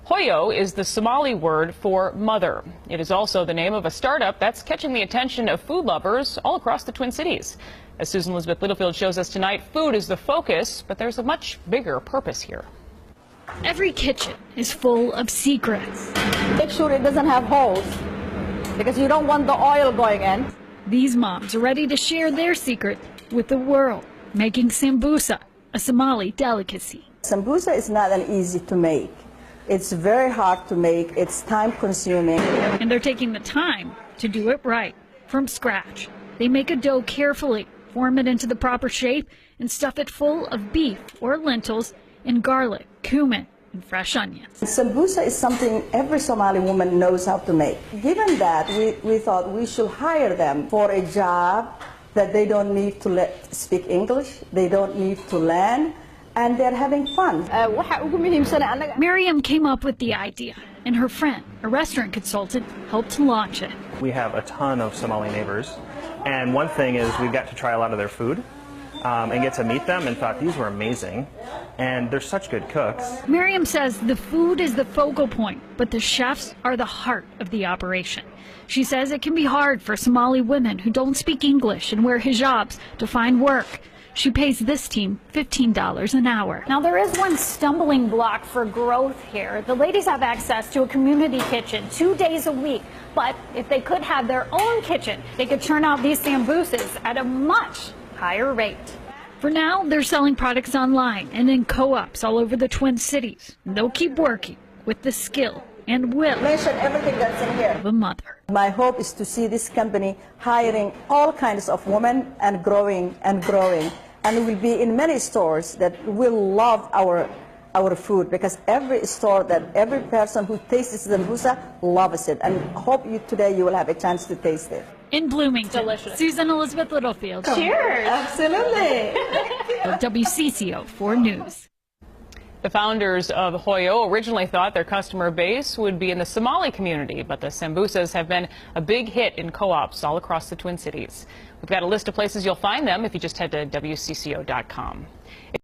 Hoyo is the Somali word for mother. It is also the name of a startup that's catching the attention of food lovers all across the Twin Cities. As Susan Elizabeth Littlefield shows us tonight, food is the focus, but there's a much bigger purpose here. Every kitchen is full of secrets. Make sure it doesn't have holes, because you don't want the oil going in. These moms are ready to share their secret with the world, making sambusa, a Somali delicacy. Sambusa is not an easy to make. It's very hard to make. It's time consuming. And they're taking the time to do it right, from scratch. They make a dough carefully, form it into the proper shape, and stuff it full of beef or lentils and garlic, cumin, and fresh onions. Sambusa is something every Somali woman knows how to make. Given that, we thought we should hire them for a job that they don't need to speak English, they don't need to learn, and they're having fun. Miriam came up with the idea, and her friend, a restaurant consultant, helped to launch it. We have a ton of Somali neighbors, and one thing is we've got to try a lot of their food and get to meet them. In fact, these were amazing, and they're such good cooks. Miriam says the food is the focal point, but the chefs are the heart of the operation. She says it can be hard for Somali women who don't speak English and wear hijabs to find work. She pays this team $15 an hour. Now, there is one stumbling block for growth here. The ladies have access to a community kitchen 2 days a week. But if they could have their own kitchen, they could turn out these sambusas at a much higher rate. For now, they're selling products online and in co-ops all over the Twin Cities. They'll keep working with the skill and will Mention everything that's in here. of a mother. My hope is to see this company hiring all kinds of women and growing and growing. And it will be in many stores that will love our food, because every store that every person who tastes sambusa loves it. And I hope today you will have a chance to taste it. In Bloomington, Delicious. Susan Elizabeth Littlefield. Cheers! Absolutely. WCCO 4 News. The founders of Hoyo originally thought their customer base would be in the Somali community, but the sambusas have been a big hit in co-ops all across the Twin Cities. We've got a list of places you'll find them if you just head to WCCO.com.